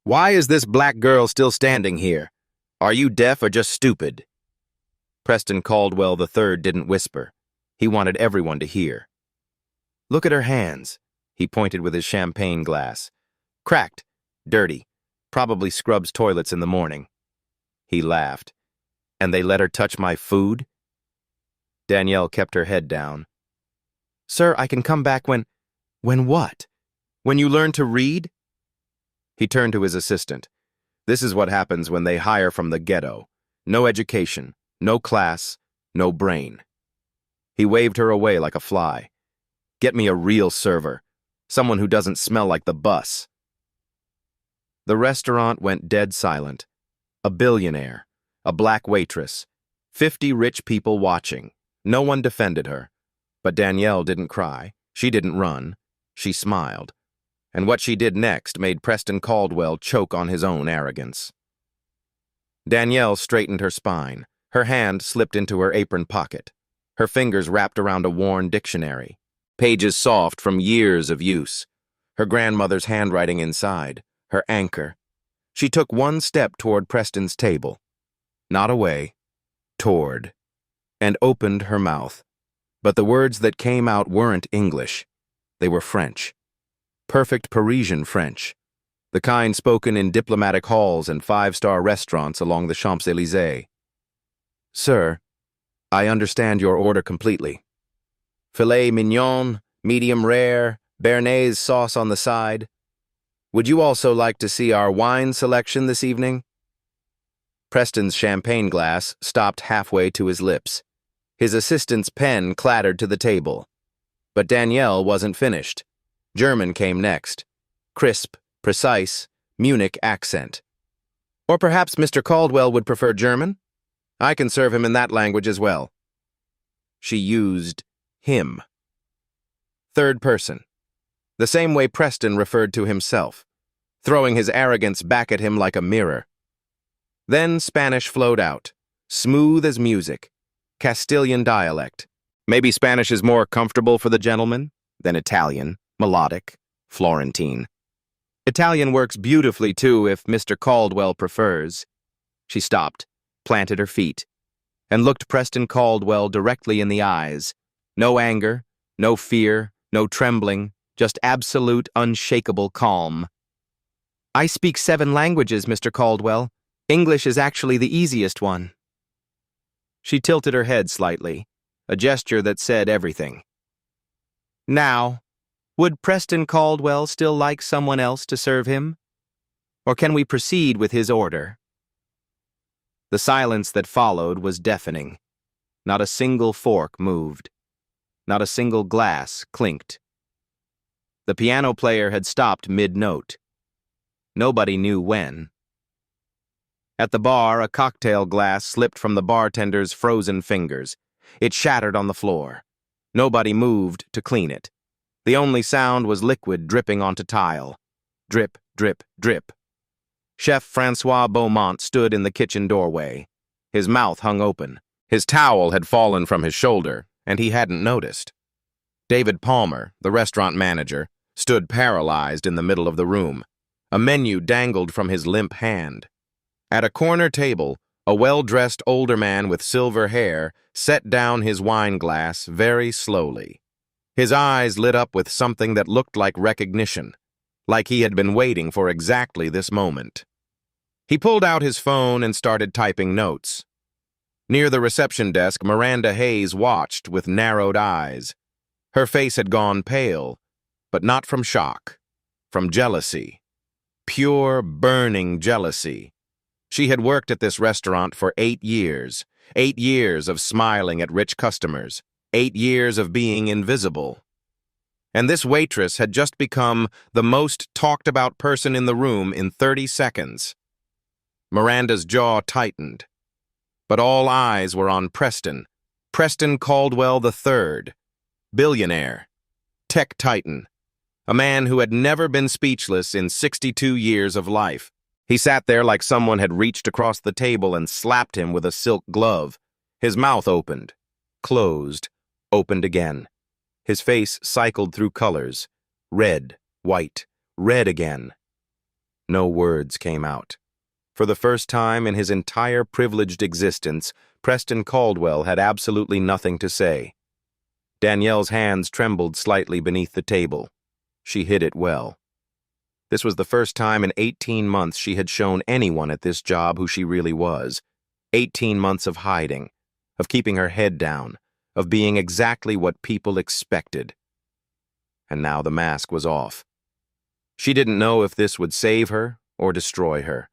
Why is this black girl still standing here? Are you deaf or just stupid? Preston Caldwell III didn't whisper. He wanted everyone to hear. Look at her hands, he pointed with his champagne glass. Cracked, dirty, probably scrubs toilets in the morning. He laughed. And they let her touch my food? Danielle kept her head down. Sir, I can come back when what? When you learn to read? He turned to his assistant. This is what happens when they hire from the ghetto. No education, no class, no brain. He waved her away like a fly. Get me a real server, someone who doesn't smell like the bus. The restaurant went dead silent. A billionaire, a black waitress, 50 rich people watching. No one defended her. But Danielle didn't cry. She didn't run. She smiled. And what she did next made Preston Caldwell choke on his own arrogance. Danielle straightened her spine. Her hand slipped into her apron pocket. Her fingers wrapped around a worn dictionary. Pages soft from years of use. Her grandmother's handwriting inside. Her anchor. She took one step toward Preston's table. Not away. Toward. And opened her mouth. But the words that came out weren't English. They were French. Perfect Parisian French. The kind spoken in diplomatic halls and five-star restaurants along the Champs-Élysées. Sir, I understand your order completely. Filet mignon, medium rare, béarnaise sauce on the side. Would you also like to see our wine selection this evening? Preston's champagne glass stopped halfway to his lips. His assistant's pen clattered to the table. But Danielle wasn't finished. German came next. Crisp, precise, Munich accent. Or perhaps Mr. Caldwell would prefer German? I can serve him in that language as well. She used him. Third person. The same way Preston referred to himself, throwing his arrogance back at him like a mirror. Then Spanish flowed out, smooth as music, Castilian dialect. Maybe Spanish is more comfortable for the gentleman than Italian, melodic, Florentine. Italian works beautifully, too, if Mr. Caldwell prefers. She stopped, planted her feet, and looked Preston Caldwell directly in the eyes. No anger, no fear, no trembling, just absolute, unshakable calm. I speak 7 languages, Mr. Caldwell. English is actually the easiest one. She tilted her head slightly, a gesture that said everything. Now, would Preston Caldwell still like someone else to serve him? Or can we proceed with his order? The silence that followed was deafening. Not a single fork moved. Not a single glass clinked. The piano player had stopped mid-note. Nobody knew when. At the bar, a cocktail glass slipped from the bartender's frozen fingers. It shattered on the floor. Nobody moved to clean it. The only sound was liquid dripping onto tile. Drip, drip, drip. Chef Francois Beaumont stood in the kitchen doorway. His mouth hung open. His towel had fallen from his shoulder, and he hadn't noticed. David Palmer, the restaurant manager, stood paralyzed in the middle of the room. A menu dangled from his limp hand. At a corner table, a well-dressed older man with silver hair set down his wine glass very slowly. His eyes lit up with something that looked like recognition, like he had been waiting for exactly this moment. He pulled out his phone and started typing notes. Near the reception desk, Miranda Hayes watched with narrowed eyes. Her face had gone pale, but not from shock, from jealousy. Pure, burning jealousy. She had worked at this restaurant for 8 years. 8 years of smiling at rich customers. 8 years of being invisible. And this waitress had just become the most talked about person in the room in 30 seconds. Miranda's jaw tightened. But all eyes were on Preston. Preston Caldwell III. Billionaire. Tech titan. A man who had never been speechless in 62 years of life. He sat there like someone had reached across the table and slapped him with a silk glove. His mouth opened, closed, opened again. His face cycled through colors. Red, white, red again. No words came out. For the first time in his entire privileged existence, Preston Caldwell had absolutely nothing to say. Danielle's hands trembled slightly beneath the table. She hid it well. This was the first time in 18 months she had shown anyone at this job who she really was. 18 months of hiding, of keeping her head down, of being exactly what people expected. And now the mask was off. She didn't know if this would save her or destroy her.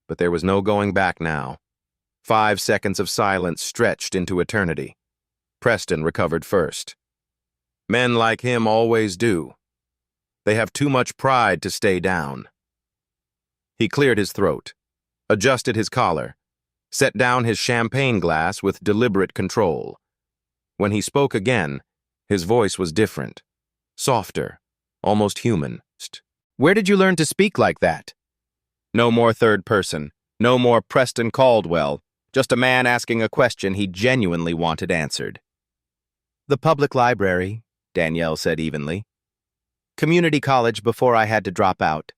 But there was no going back now. 5 seconds of silence stretched into eternity. Preston recovered first. Men like him always do. They have too much pride to stay down. He cleared his throat, adjusted his collar, set down his champagne glass with deliberate control. When he spoke again, his voice was different, softer, almost human. "Where did you learn to speak like that?" No more third person, no more Preston Caldwell, just a man asking a question he genuinely wanted answered. "The public library," Danielle said evenly. "Community college before I had to drop out.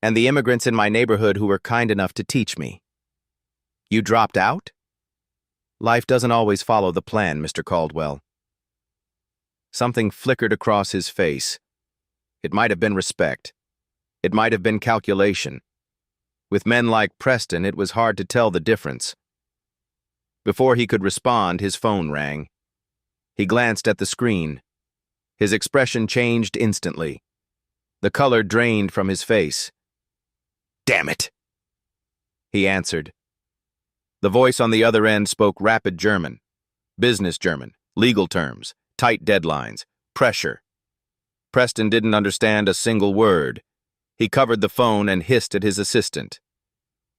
And the immigrants in my neighborhood who were kind enough to teach me." "You dropped out?" "Life doesn't always follow the plan, Mr. Caldwell." Something flickered across his face. It might have been respect. It might have been calculation. With men like Preston, it was hard to tell the difference. Before he could respond, his phone rang. He glanced at the screen. His expression changed instantly. The color drained from his face. "Damn it!" He answered. The voice on the other end spoke rapid German, business German, legal terms, tight deadlines, pressure. Preston didn't understand a single word. He covered the phone and hissed at his assistant.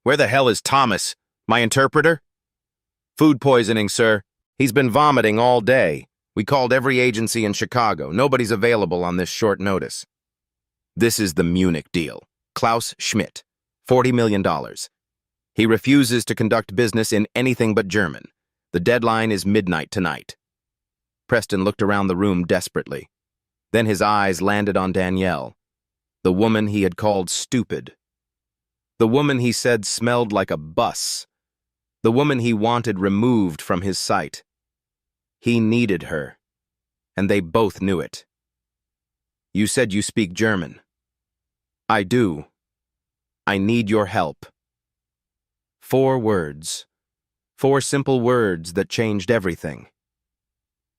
"Where the hell is Thomas, my interpreter?" "Food poisoning, sir. He's been vomiting all day. We called every agency in Chicago. Nobody's available on this short notice." "This is the Munich deal. Klaus Schmidt, $40 million. He refuses to conduct business in anything but German. The deadline is midnight tonight." Preston looked around the room desperately. Then his eyes landed on Danielle, the woman he had called stupid. The woman he said smelled like a bus. The woman he wanted removed from his sight. He needed her, and they both knew it. "You said you speak German." "I do. I need your help." 4 words. 4 simple words that changed everything.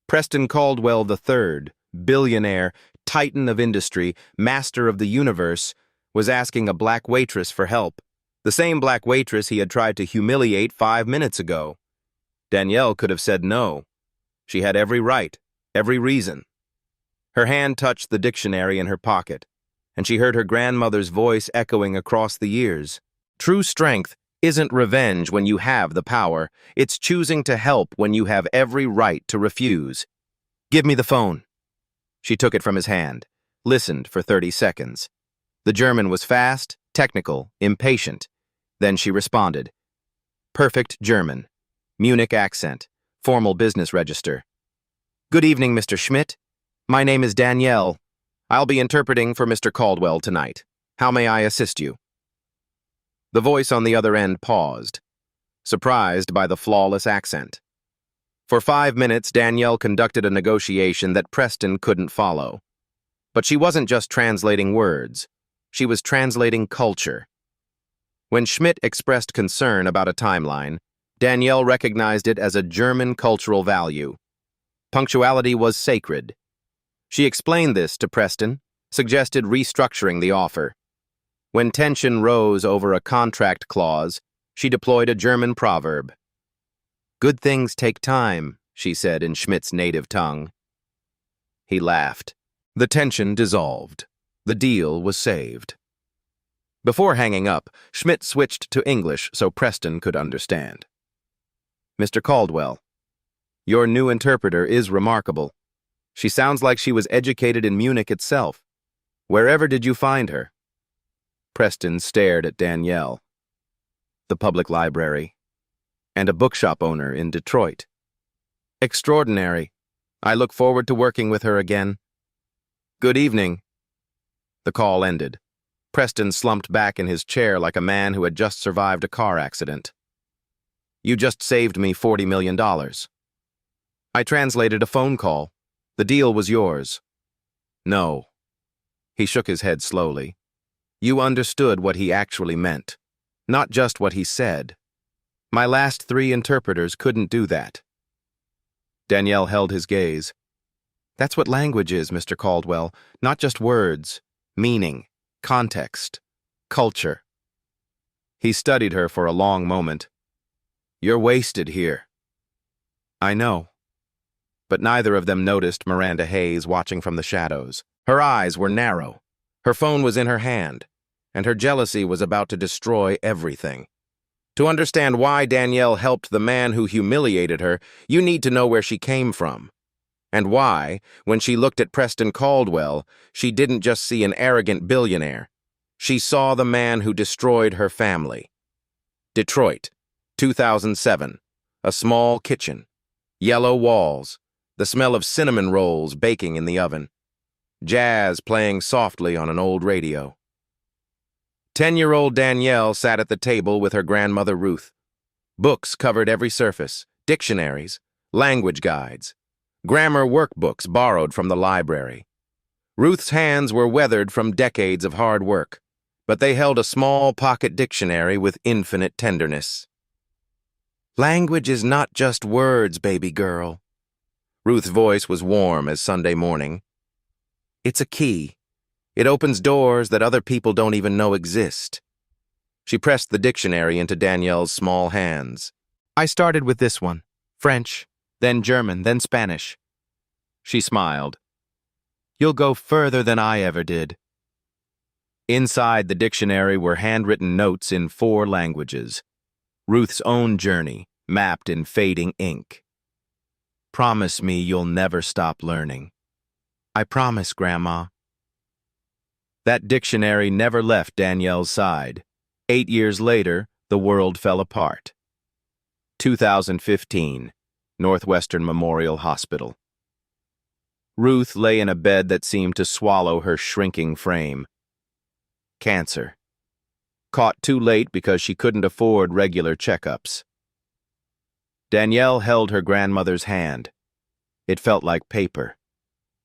Preston Caldwell III, billionaire, titan of industry, master of the universe, was asking a black waitress for help. The same black waitress he had tried to humiliate 5 minutes ago. Danielle could have said no. She had every right, every reason. Her hand touched the dictionary in her pocket, and she heard her grandmother's voice echoing across the years. True strength isn't revenge when you have the power. It's choosing to help when you have every right to refuse. "Give me the phone." She took it from his hand, listened for 30 seconds. The German was fast, technical, impatient. Then she responded. Perfect German. Munich accent. Formal business register. "Good evening, Mr. Schmidt. My name is Danielle. I'll be interpreting for Mr. Caldwell tonight. How may I assist you?" The voice on the other end paused, surprised by the flawless accent. For 5 minutes, Danielle conducted a negotiation that Preston couldn't follow. But she wasn't just translating words. She was translating culture. When Schmidt expressed concern about a timeline, Danielle recognized it as a German cultural value. Punctuality was sacred. She explained this to Preston, suggested restructuring the offer. When tension rose over a contract clause, she deployed a German proverb. "Good things take time," she said in Schmidt's native tongue. He laughed. The tension dissolved. The deal was saved. Before hanging up, Schmidt switched to English so Preston could understand. "Mr. Caldwell, your new interpreter is remarkable. She sounds like she was educated in Munich itself. Wherever did you find her?" Preston stared at Danielle. "The public library, and a bookshop owner in Detroit." "Extraordinary. I look forward to working with her again." "Good evening." The call ended. Preston slumped back in his chair like a man who had just survived a car accident. You just saved me $40 million. I translated a phone call. The deal was yours. No. He shook his head slowly. You understood what he actually meant, not just what he said. My last 3 interpreters couldn't do that. Danielle held his gaze. That's what language is, Mr. Caldwell, not just words, meaning, context, culture. He studied her for a long moment. You're wasted here. I know. But neither of them noticed Miranda Hayes watching from the shadows. Her eyes were narrow. Her phone was in her hand, and her jealousy was about to destroy everything. To understand why Danielle helped the man who humiliated her, you need to know where she came from. And why, when she looked at Preston Caldwell, she didn't just see an arrogant billionaire. She saw the man who destroyed her family. Detroit, 2007. A small kitchen. Yellow walls. The smell of cinnamon rolls baking in the oven. Jazz playing softly on an old radio. 10-year-old Danielle sat at the table with her grandmother Ruth. Books covered every surface, dictionaries, language guides, grammar workbooks borrowed from the library. Ruth's hands were weathered from decades of hard work, but they held a small pocket dictionary with infinite tenderness. Language is not just words, baby girl. Ruth's voice was warm as Sunday morning. It's a key. It opens doors that other people don't even know exist. She pressed the dictionary into Danielle's small hands. I started with this one. French, then German, then Spanish. She smiled. You'll go further than I ever did. Inside the dictionary were handwritten notes in 4 languages. Ruth's own journey, mapped in fading ink. Promise me you'll never stop learning. I promise, Grandma. That dictionary never left Danielle's side. 8 years later, the world fell apart. 2015, Northwestern Memorial Hospital. Ruth lay in a bed that seemed to swallow her shrinking frame. Cancer. Caught too late because she couldn't afford regular checkups. Danielle held her grandmother's hand. It felt like paper,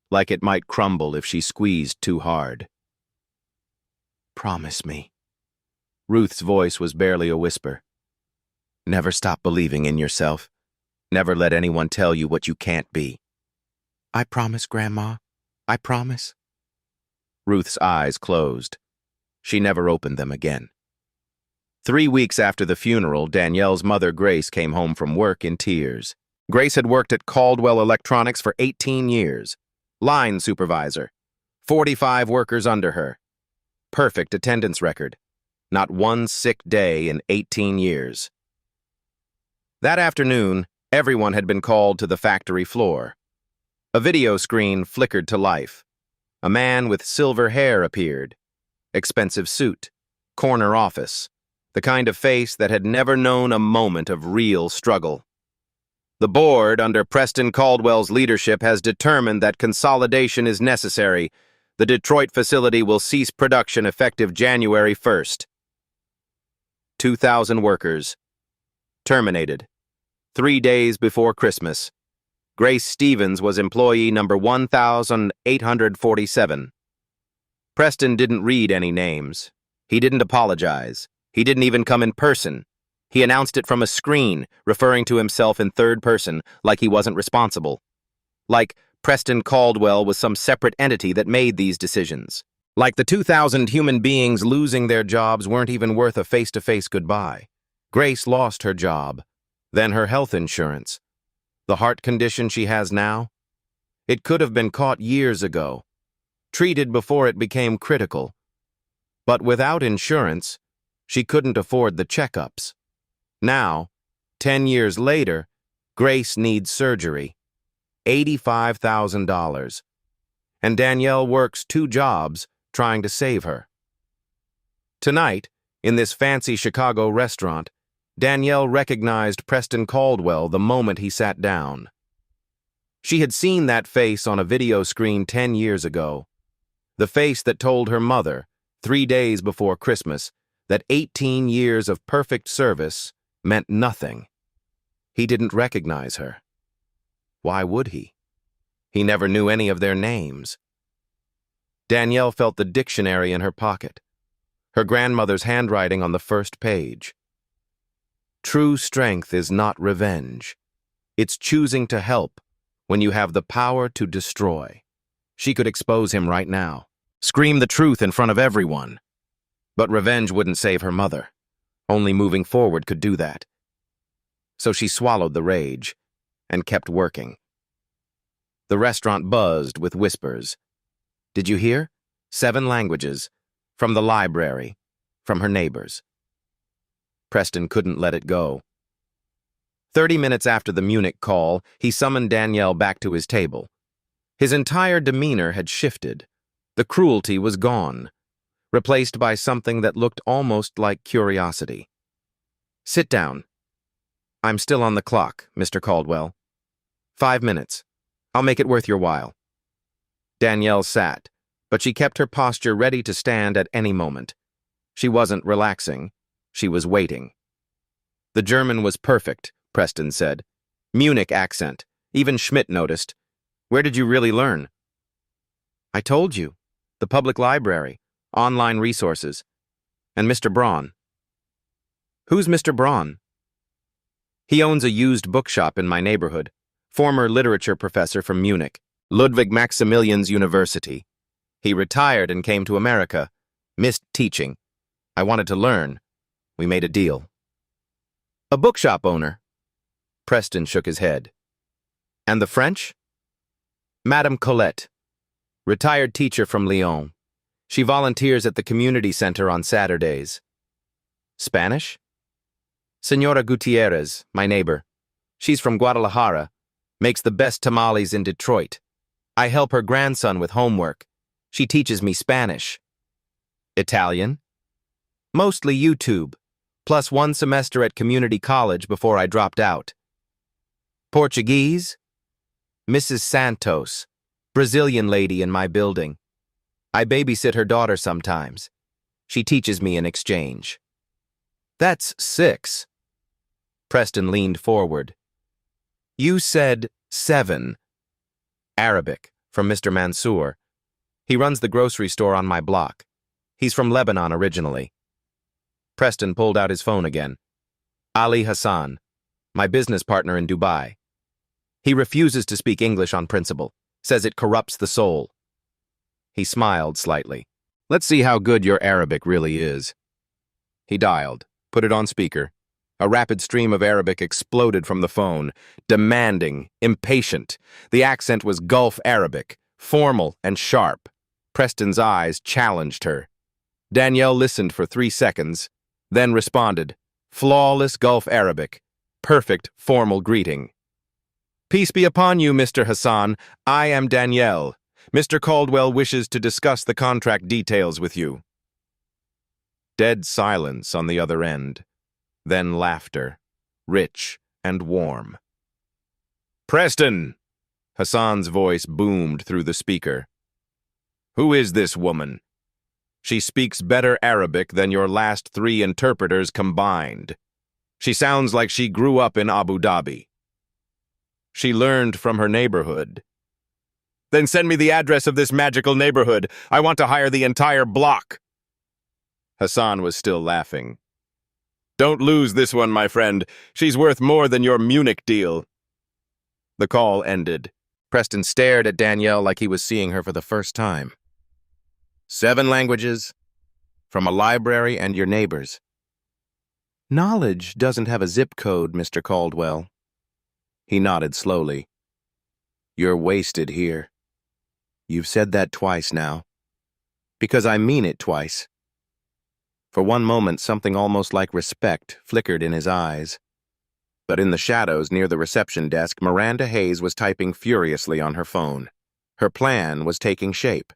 like it might crumble if she squeezed too hard. Promise me. Ruth's voice was barely a whisper. Never stop believing in yourself. Never let anyone tell you what you can't be. I promise, Grandma. I promise. Ruth's eyes closed. She never opened them again. 3 weeks after the funeral, Danielle's mother, Grace, came home from work in tears. Grace had worked at Caldwell Electronics for 18 years. Line supervisor. 45 workers under her. Perfect attendance record. Not one sick day in 18 years. That afternoon, everyone had been called to the factory floor. A video screen flickered to life. A man with silver hair appeared. Expensive suit. Corner office. The kind of face that had never known a moment of real struggle. The board, under Preston Caldwell's leadership, has determined that consolidation is necessary. The Detroit facility will cease production effective January 1st. 2,000 workers. Terminated. 3 days before Christmas. Grace Stevens was employee number 1,847. Preston didn't read any names. He didn't apologize. He didn't even come in person. He announced it from a screen, referring to himself in third person, like he wasn't responsible. Like Preston Caldwell was some separate entity that made these decisions. Like the 2,000 human beings losing their jobs weren't even worth a face-to-face goodbye. Grace lost her job, then her health insurance. The heart condition she has now? It could have been caught years ago, treated before it became critical. But without insurance, she couldn't afford the checkups. Now, 10 years later, Grace needs surgery. $85,000. And Danielle works 2 jobs trying to save her. Tonight, in this fancy Chicago restaurant, Danielle recognized Preston Caldwell the moment he sat down. She had seen that face on a video screen 10 years ago. The face that told her mother, 3 days before Christmas, that 18 years of perfect service meant nothing. He didn't recognize her. Why would he? He never knew any of their names. Danielle felt the dictionary in her pocket, her grandmother's handwriting on the first page. True strength is not revenge. It's choosing to help when you have the power to destroy. She could expose him right now, scream the truth in front of everyone. But revenge wouldn't save her mother. Only moving forward could do that. So she swallowed the rage and kept working. The restaurant buzzed with whispers. Did you hear? 7 languages. From the library. From her neighbors. Preston couldn't let it go. 30 minutes after the Munich call, he summoned Danielle back to his table. His entire demeanor had shifted. The cruelty was gone, replaced by something that looked almost like curiosity. Sit down. I'm still on the clock, Mr. Caldwell. 5 minutes. I'll make it worth your while. Danielle sat, but she kept her posture ready to stand at any moment. She wasn't relaxing. She was waiting. The German was perfect, Preston said. Munich accent. Even Schmidt noticed. Where did you really learn? I told you. The public library. Online resources. And Mr. Braun. Who's Mr. Braun? He owns a used bookshop in my neighborhood. Former literature professor from Munich, Ludwig Maximilians University. He retired and came to America. Missed teaching. I wanted to learn. We made a deal. A bookshop owner. Preston shook his head. And the French? Madame Colette. Retired teacher from Lyon. She volunteers at the community center on Saturdays. Spanish? Senora Gutierrez, my neighbor. She's from Guadalajara. Makes the best tamales in Detroit. I help her grandson with homework. She teaches me Spanish. Italian? Mostly YouTube, plus 1 semester at community college before I dropped out. Portuguese? Mrs. Santos, Brazilian lady in my building. I babysit her daughter sometimes. She teaches me in exchange. That's 6. Preston leaned forward. You said 7. Arabic, from Mr. Mansour. He runs the grocery store on my block. He's from Lebanon originally. Preston pulled out his phone again. Ali Hassan, my business partner in Dubai. He refuses to speak English on principle, says it corrupts the soul. He smiled slightly. Let's see how good your Arabic really is. He dialed, put it on speaker. A rapid stream of Arabic exploded from the phone, demanding, impatient. The accent was Gulf Arabic, formal and sharp. Preston's eyes challenged her. Danielle listened for 3 seconds, then responded, flawless Gulf Arabic, perfect formal greeting. Peace be upon you, Mr. Hassan. I am Danielle. Mr. Caldwell wishes to discuss the contract details with you. Dead silence on the other end. Then laughter, rich and warm. Preston! Hassan's voice boomed through the speaker. Who is this woman? She speaks better Arabic than your last 3 interpreters combined. She sounds like she grew up in Abu Dhabi. She learned from her neighborhood. Then send me the address of this magical neighborhood. I want to hire the entire block. Hassan was still laughing. Don't lose this one, my friend. She's worth more than your Munich deal. The call ended. Preston stared at Danielle like he was seeing her for the first time. 7 languages, from a library and your neighbors. Knowledge doesn't have a zip code, Mr. Caldwell. He nodded slowly. You're wasted here. You've said that twice now. Because I mean it twice. For one moment, something almost like respect flickered in his eyes. But in the shadows near the reception desk, Miranda Hayes was typing furiously on her phone. Her plan was taking shape,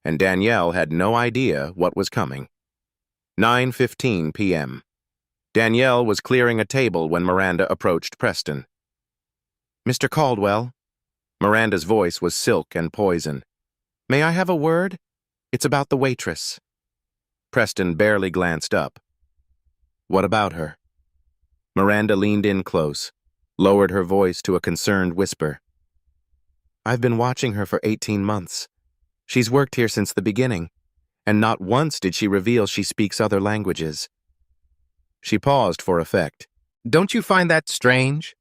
and Danielle had no idea what was coming. 9:15 p.m. Danielle was clearing a table when Miranda approached Preston. Mr. Caldwell. Miranda's voice was silk and poison. May I have a word? It's about the waitress. Preston barely glanced up. What about her? Miranda leaned in close, lowered her voice to a concerned whisper. I've been watching her for 18 months. She's worked here since the beginning, and not once did she reveal she speaks other languages. She paused for effect. Don't you find that strange?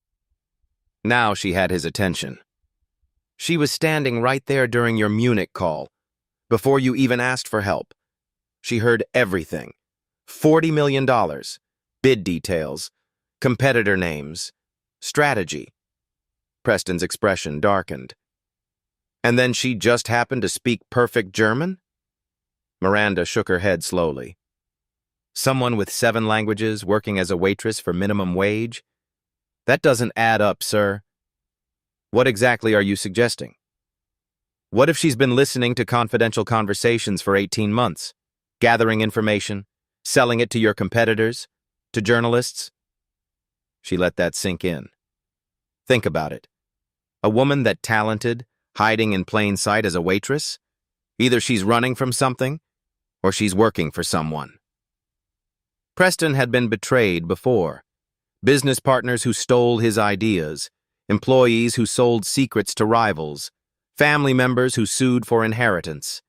Now she had his attention. She was standing right there during your Munich call, before you even asked for help. She heard everything. $40 million, bid details, competitor names, strategy. Preston's expression darkened. And then she just happened to speak perfect German? Miranda shook her head slowly. Someone with 7 languages working as a waitress for minimum wage? That doesn't add up, sir. What exactly are you suggesting? What if she's been listening to confidential conversations for 18 months, gathering information, selling it to your competitors, to journalists? She let that sink in. Think about it. A woman that talented, hiding in plain sight as a waitress? Either she's running from something, or she's working for someone. Preston had been betrayed before. Business partners who stole his ideas, employees who sold secrets to rivals, family members who sued for inheritance.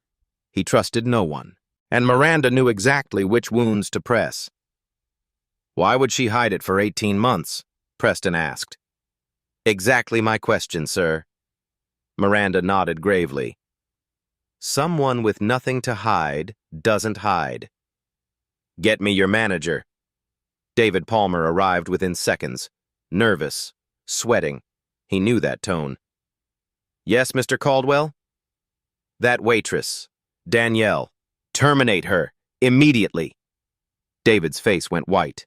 He trusted no one, and Miranda knew exactly which wounds to press. Why would she hide it for 18 months? Preston asked. Exactly my question, sir. Miranda nodded gravely. Someone with nothing to hide doesn't hide. Get me your manager. David Palmer arrived within seconds, nervous, sweating. He knew that tone. Yes, Mr. Caldwell? That waitress, Danielle. Terminate her, immediately. David's face went white.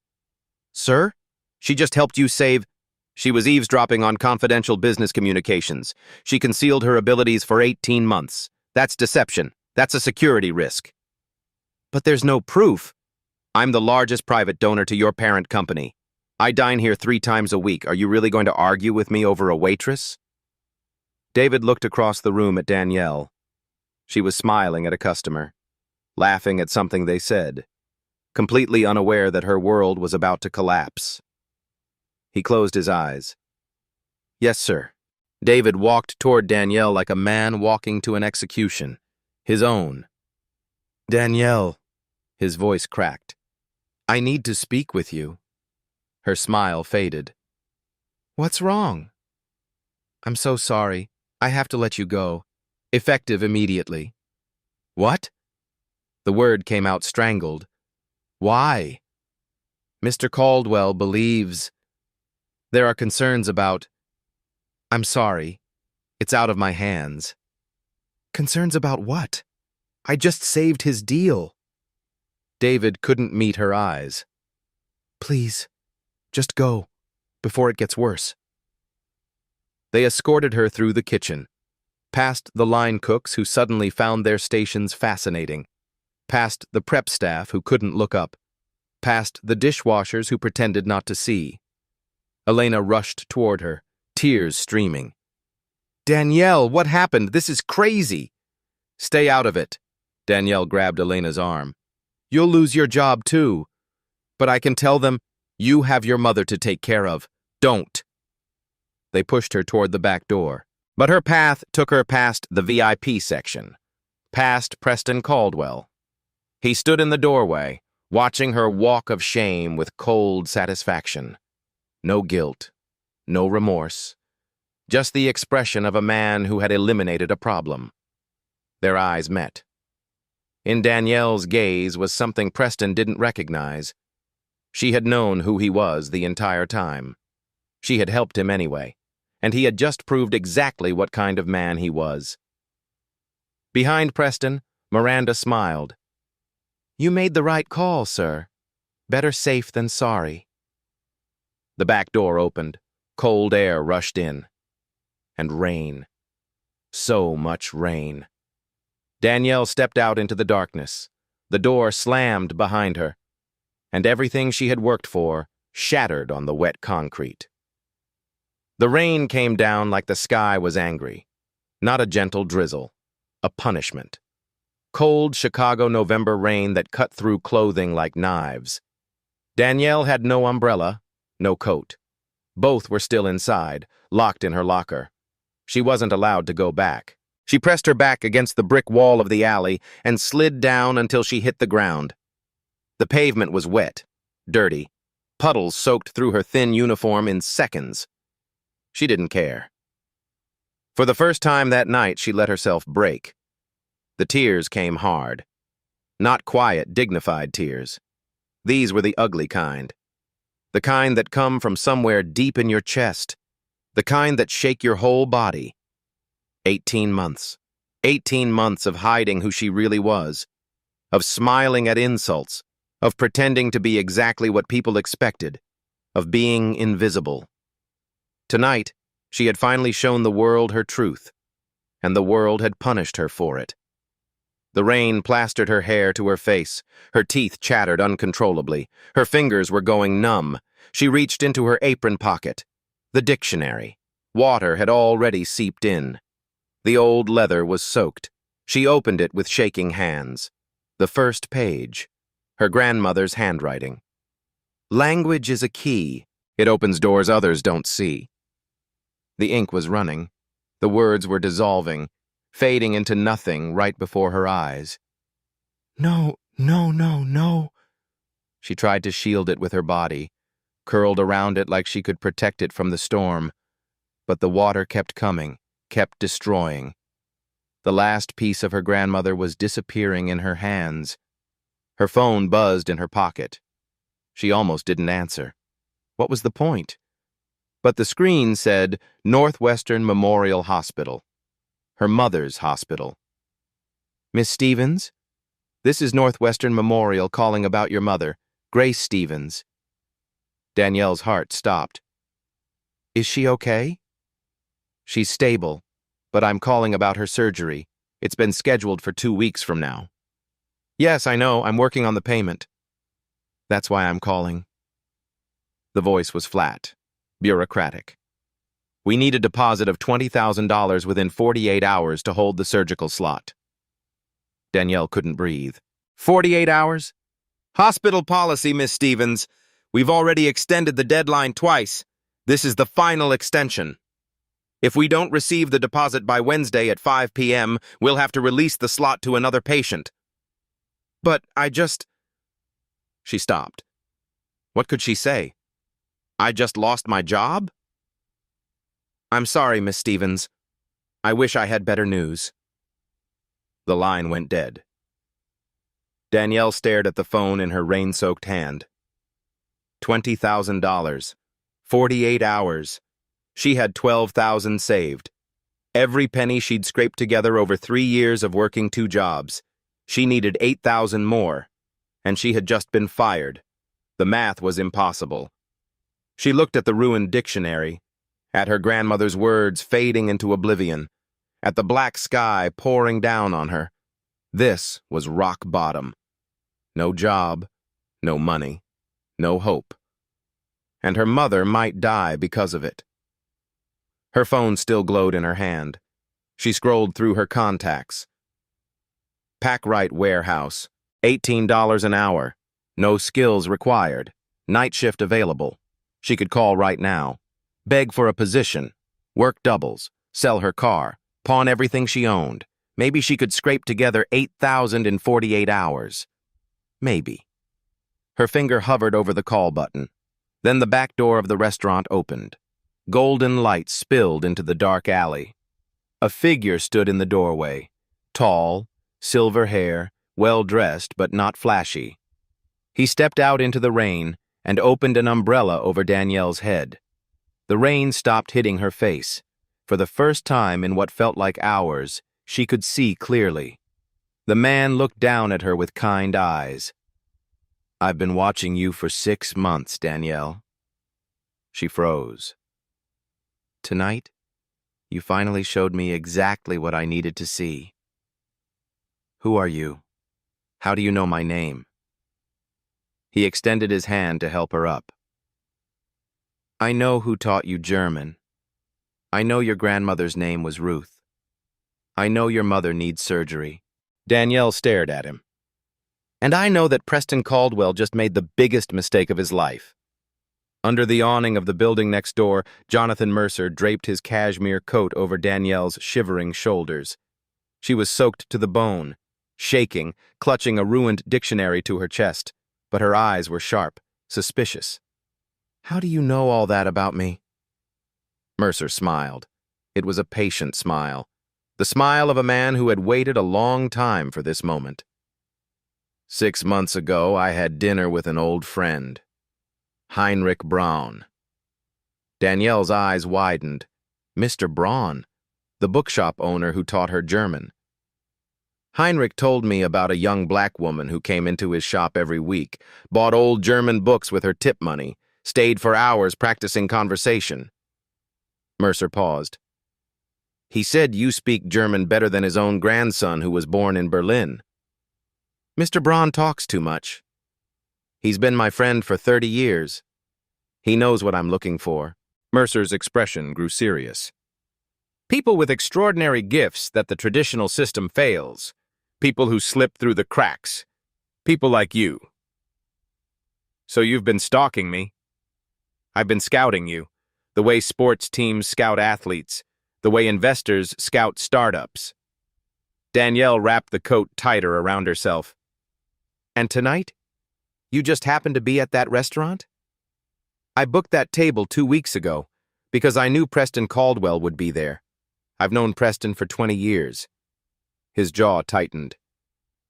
Sir? She just helped you save... She was eavesdropping on confidential business communications. She concealed her abilities for 18 months. That's deception. That's a security risk. But there's no proof. I'm the largest private donor to your parent company. I dine here 3 times a week. Are you really going to argue with me over a waitress? David looked across the room at Danielle. She was smiling at a customer, laughing at something they said, completely unaware that her world was about to collapse. He closed his eyes. Yes, sir. David walked toward Danielle like a man walking to an execution, his own. Danielle, his voice cracked. I need to speak with you. Her smile faded. What's wrong? I'm so sorry. I have to let you go. Effective immediately. What? The word came out strangled. Why? Mr. Caldwell believes... There are concerns about... I'm sorry. It's out of my hands. Concerns about what? I just saved his deal. David couldn't meet her eyes. Please, just go, before it gets worse. They escorted her through the kitchen, past the line cooks who suddenly found their stations fascinating, past the prep staff who couldn't look up, past the dishwashers who pretended not to see. Elena rushed toward her, tears streaming. Danielle, what happened? This is crazy. Stay out of it. Danielle grabbed Elena's arm. You'll lose your job too. But I can tell them, you have your mother to take care of. Don't. They pushed her toward the back door, but her path took her past the VIP section, past Preston Caldwell. He stood in the doorway, watching her walk of shame with cold satisfaction. No guilt, no remorse, just the expression of a man who had eliminated a problem. Their eyes met. In Danielle's gaze was something Preston didn't recognize. She had known who he was the entire time. She had helped him anyway, and he had just proved exactly what kind of man he was. Behind Preston, Miranda smiled. You made the right call, sir. Better safe than sorry. The back door opened. Cold air rushed in. And rain. So much rain. Danielle stepped out into the darkness. The door slammed behind her, and everything she had worked for shattered on the wet concrete. The rain came down like the sky was angry. Not a gentle drizzle, a punishment. Cold Chicago November rain that cut through clothing like knives. Danielle had no umbrella, no coat. Both were still inside, locked in her locker. She wasn't allowed to go back. She pressed her back against the brick wall of the alley and slid down until she hit the ground. The pavement was wet, dirty. Puddles soaked through her thin uniform in seconds. She didn't care. For the first time that night, she let herself break. The tears came hard. Not quiet, dignified tears. These were the ugly kind. The kind that come from somewhere deep in your chest. The kind that shake your whole body. 18 months. 18 months of hiding who she really was. Of smiling at insults. Of pretending to be exactly what people expected. Of being invisible. Tonight, she had finally shown the world her truth. And the world had punished her for it. The rain plastered her hair to her face. Her teeth chattered uncontrollably. Her fingers were going numb. She reached into her apron pocket. The dictionary. Water had already seeped in. The old leather was soaked. She opened it with shaking hands. The first page. Her grandmother's handwriting. Language is a key. It opens doors others don't see. The ink was running. The words were dissolving, fading into nothing right before her eyes. No, no, no, no. She tried to shield it with her body, curled around it like she could protect it from the storm. But the water kept coming, kept destroying. The last piece of her grandmother was disappearing in her hands. Her phone buzzed in her pocket. She almost didn't answer. What was the point? But the screen said Northwestern Memorial Hospital. Her mother's hospital. Miss Stevens? This is Northwestern Memorial calling about your mother, Grace Stevens. Danielle's heart stopped. Is she okay? She's stable, but I'm calling about her surgery. It's been scheduled for 2 weeks from now. Yes, I know, I'm working on the payment. That's why I'm calling. The voice was flat, bureaucratic. We need a deposit of $20,000 within 48 hours to hold the surgical slot. Danielle couldn't breathe. 48 hours? Hospital policy, Miss Stevens. We've already extended the deadline twice. This is the final extension. If we don't receive the deposit by Wednesday at 5 p.m., we'll have to release the slot to another patient. But I just... She stopped. What could she say? I just lost my job? I'm sorry, Miss Stevens. I wish I had better news. The line went dead. Danielle stared at the phone in her rain-soaked hand. $20,000. 48 hours. She had $12,000 saved. Every penny she'd scraped together over 3 years of working 2 jobs. She needed $8,000 more. And she had just been fired. The math was impossible. She looked at the ruined dictionary, at her grandmother's words fading into oblivion, at the black sky pouring down on her. This was rock bottom. No job, no money, no hope. And her mother might die because of it. Her phone still glowed in her hand. She scrolled through her contacts. Packwright Warehouse, $18 an hour, no skills required, night shift available. She could call right now, beg for a position, work doubles, sell her car, pawn everything she owned. Maybe she could scrape together $8,000 in 48 hours. Maybe. Her finger hovered over the call button. Then the back door of the restaurant opened. Golden light spilled into the dark alley. A figure stood in the doorway, tall, silver hair, well-dressed but not flashy. He stepped out into the rain and opened an umbrella over Danielle's head. The rain stopped hitting her face. For the first time in what felt like hours, she could see clearly. The man looked down at her with kind eyes. I've been watching you for 6 months, Danielle. She froze. Tonight, you finally showed me exactly what I needed to see. Who are you? How do you know my name? He extended his hand to help her up. I know who taught you German. I know your grandmother's name was Ruth. I know your mother needs surgery. Danielle stared at him. And I know that Preston Caldwell just made the biggest mistake of his life. Under the awning of the building next door, Jonathan Mercer draped his cashmere coat over Danielle's shivering shoulders. She was soaked to the bone, shaking, clutching a ruined dictionary to her chest, but her eyes were sharp, suspicious. "How do you know all that about me?" Mercer smiled. It was a patient smile, the smile of a man who had waited a long time for this moment. 6 months ago, I had dinner with an old friend, Heinrich Braun. Danielle's eyes widened. Mr. Braun, the bookshop owner who taught her German. Heinrich told me about a young black woman who came into his shop every week, bought old German books with her tip money, stayed for hours practicing conversation. Mercer paused. He said you speak German better than his own grandson who was born in Berlin. Mr. Braun talks too much. He's been my friend for 30 years. He knows what I'm looking for. Mercer's expression grew serious. People with extraordinary gifts that the traditional system fails. People who slip through the cracks. People like you. So you've been stalking me. I've been scouting you, the way sports teams scout athletes, the way investors scout startups. Danielle wrapped the coat tighter around herself. And tonight? You just happened to be at that restaurant? I booked that table 2 weeks ago because I knew Preston Caldwell would be there. I've known Preston for 20 years. His jaw tightened.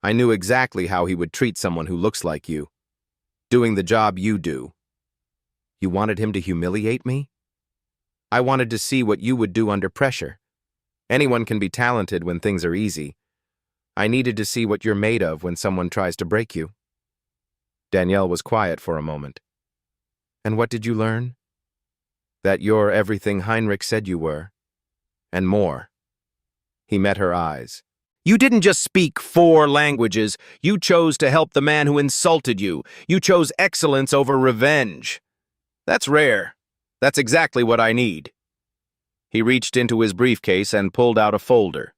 I knew exactly how he would treat someone who looks like you, doing the job you do. You wanted him to humiliate me? I wanted to see what you would do under pressure. Anyone can be talented when things are easy. I needed to see what you're made of when someone tries to break you. Danielle was quiet for a moment. And what did you learn? That you're everything Heinrich said you were. And more. He met her eyes. You didn't just speak 4 languages. You chose to help the man who insulted you. You chose excellence over revenge. That's rare. That's exactly what I need. He reached into his briefcase and pulled out a folder.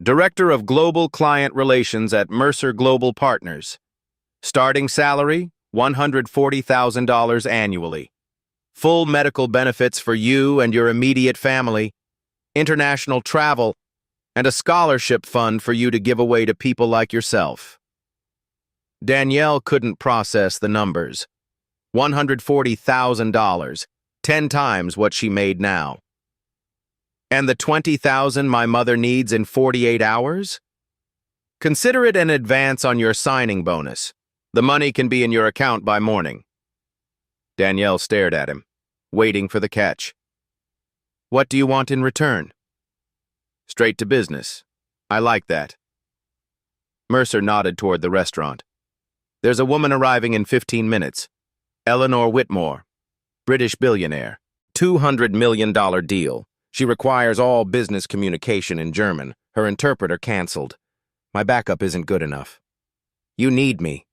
Director of Global Client Relations at Mercer Global Partners. Starting salary, $140,000 annually. Full medical benefits for you and your immediate family. International travel, and a scholarship fund for you to give away to people like yourself. Danielle couldn't process the numbers. $140,000, 10 times what she made now. And the $20,000 my mother needs in 48 hours? Consider it an advance on your signing bonus. The money can be in your account by morning. Danielle stared at him, waiting for the catch. What do you want in return? Straight to business. I like that. Mercer nodded toward the restaurant. There's a woman arriving in 15 minutes. Eleanor Whitmore, British billionaire. $200 million deal. She requires all business communication in German. Her interpreter canceled. My backup isn't good enough. You need me.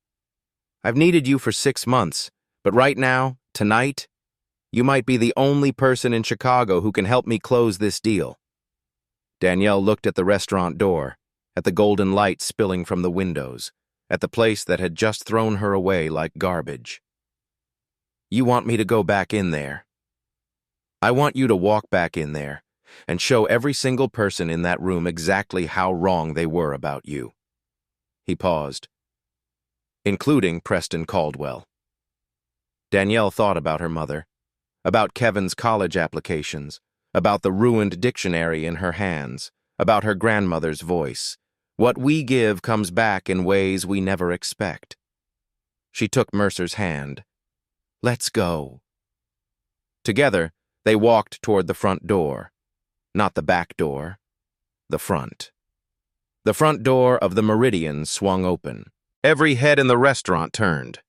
I've needed you for 6 months, but right now, tonight, you might be the only person in Chicago who can help me close this deal. Danielle looked at the restaurant door, at the golden light spilling from the windows, at the place that had just thrown her away like garbage. You want me to go back in there? I want you to walk back in there and show every single person in that room exactly how wrong they were about you. He paused. Including Preston Caldwell. Danielle thought about her mother, about Kevin's college applications, about the ruined dictionary in her hands, about her grandmother's voice. What we give comes back in ways we never expect. She took Mercer's hand. Let's go. Together, they walked toward the front door. Not the back door, the front. The front door of the Meridian swung open. Every head in the restaurant turned.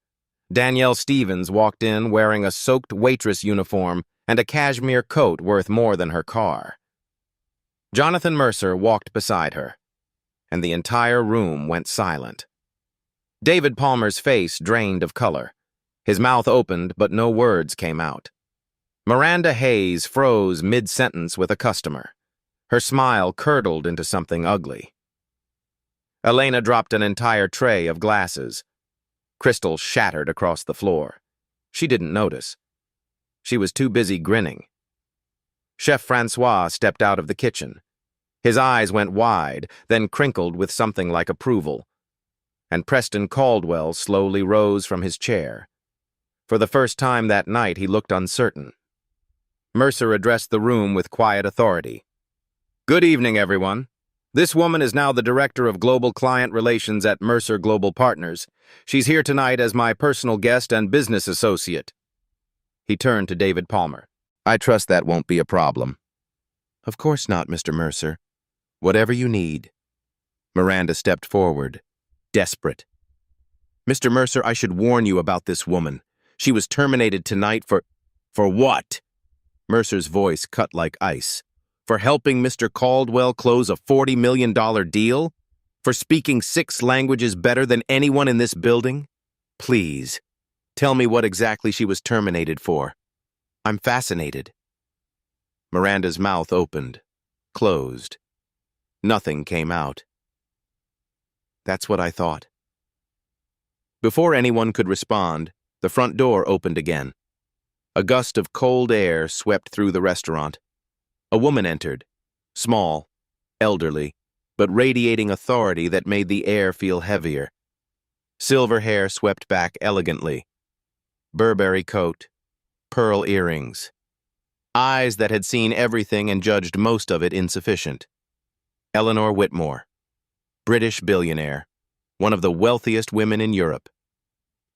Danielle Stevens walked in wearing a soaked waitress uniform and a cashmere coat worth more than her car. Jonathan Mercer walked beside her, and the entire room went silent. David Palmer's face drained of color. His mouth opened, but no words came out. Miranda Hayes froze mid-sentence with a customer. Her smile curdled into something ugly. Elena dropped an entire tray of glasses. Crystals shattered across the floor. She didn't notice. She was too busy grinning. Chef Francois stepped out of the kitchen. His eyes went wide, then crinkled with something like approval. And Preston Caldwell slowly rose from his chair. For the first time that night, he looked uncertain. Mercer addressed the room with quiet authority. "Good evening, everyone. This woman is now the Director of Global Client Relations at Mercer Global Partners. She's here tonight as my personal guest and business associate." He turned to David Palmer. "I trust that won't be a problem." "Of course not, Mr. Mercer. Whatever you need." Miranda stepped forward, desperate. "Mr. Mercer, I should warn you about this woman. She was terminated tonight for what?" Mercer's voice cut like ice. "For helping Mr. Caldwell close a $40 million deal? For speaking 6 languages better than anyone in this building? Please, tell me what exactly she was terminated for. I'm fascinated." Miranda's mouth opened, closed. Nothing came out. "That's what I thought." Before anyone could respond, the front door opened again. A gust of cold air swept through the restaurant. A woman entered, small, elderly, but radiating authority that made the air feel heavier. Silver hair swept back elegantly. Burberry coat, pearl earrings. Eyes that had seen everything and judged most of it insufficient. Eleanor Whitmore, British billionaire, one of the wealthiest women in Europe.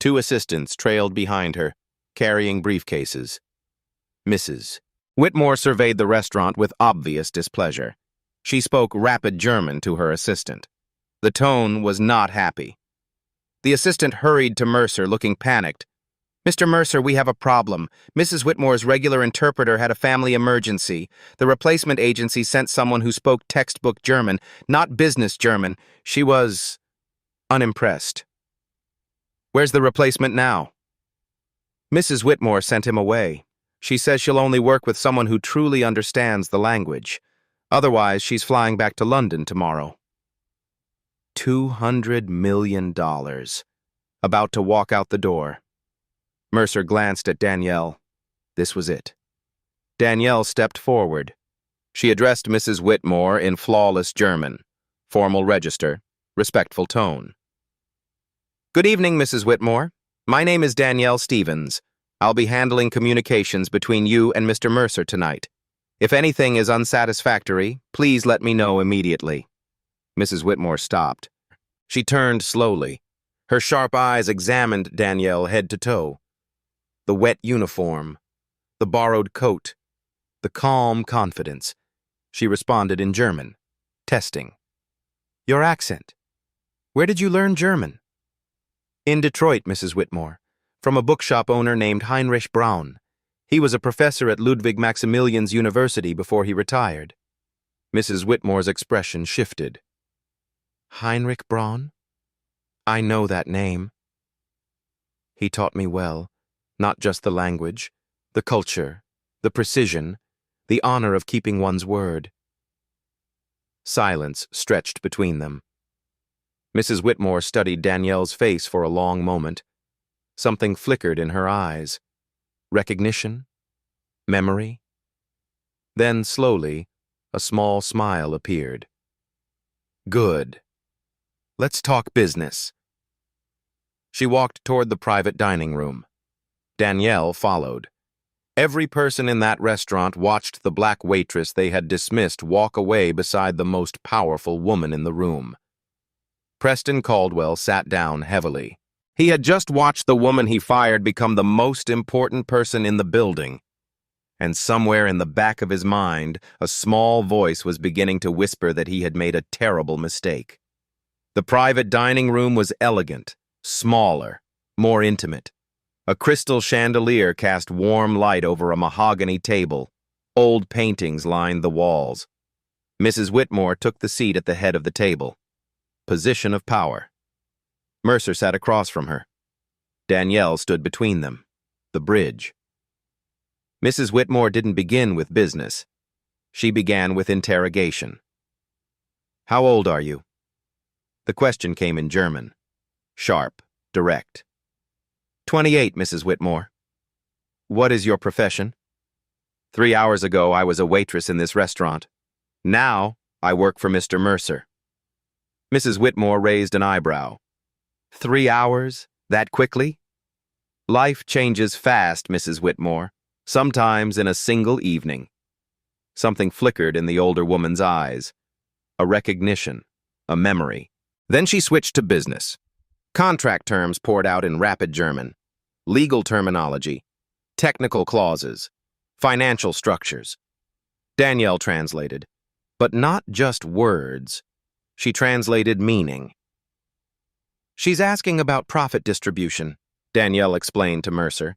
2 assistants trailed behind her, carrying briefcases. Mrs. Whitmore surveyed the restaurant with obvious displeasure. She spoke rapid German to her assistant. The tone was not happy. The assistant hurried to Mercer, looking panicked. "Mr. Mercer, we have a problem. Mrs. Whitmore's regular interpreter had a family emergency. The replacement agency sent someone who spoke textbook German, not business German. She was unimpressed." "Where's the replacement now?" "Mrs. Whitmore sent him away. She says she'll only work with someone who truly understands the language. Otherwise, she's flying back to London tomorrow." $200 million. About to walk out the door. Mercer glanced at Danielle. This was it. Danielle stepped forward. She addressed Mrs. Whitmore in flawless German. Formal register, respectful tone. "Good evening, Mrs. Whitmore. My name is Danielle Stevens. I'll be handling communications between you and Mr. Mercer tonight. If anything is unsatisfactory, please let me know immediately." Mrs. Whitmore stopped. She turned slowly. Her sharp eyes examined Danielle head to toe. The wet uniform, the borrowed coat, the calm confidence. She responded in German. Testing. "Your accent. Where did you learn German?" "In Detroit, Mrs. Whitmore, from a bookshop owner named Heinrich Braun. He was a professor at Ludwig Maximilians University before he retired." Mrs. Whitmore's expression shifted. "Heinrich Braun? I know that name. He taught me well, not just the language, the culture, the precision, the honor of keeping one's word." Silence stretched between them. Mrs. Whitmore studied Danielle's face for a long moment. Something flickered in her eyes. Recognition? Memory? Then, slowly, a small smile appeared. "Good. Let's talk business." She walked toward the private dining room. Danielle followed. Every person in that restaurant watched the black waitress they had dismissed walk away beside the most powerful woman in the room. Preston Caldwell sat down heavily. He had just watched the woman he fired become the most important person in the building. And somewhere in the back of his mind, a small voice was beginning to whisper that he had made a terrible mistake. The private dining room was elegant, smaller, more intimate. A crystal chandelier cast warm light over a mahogany table. Old paintings lined the walls. Mrs. Whitmore took the seat at the head of the table. Position of power. Mercer sat across from her. Danielle stood between them. The bridge. Mrs. Whitmore didn't begin with business. She began with interrogation. "How old are you?" The question came in German. Sharp, direct. 28, Mrs. Whitmore. What is your profession? 3 hours ago, I was a waitress in this restaurant. Now, I work for Mr. Mercer. Mrs. Whitmore raised an eyebrow. 3 hours? That quickly? Life changes fast, Mrs. Whitmore, sometimes in a single evening. Something flickered in the older woman's eyes. A recognition, a memory. Then she switched to business. Contract terms poured out in rapid German. Legal terminology. Technical clauses. Financial structures. Danielle translated. But not just words. She translated meaning. She's asking about profit distribution, Danielle explained to Mercer.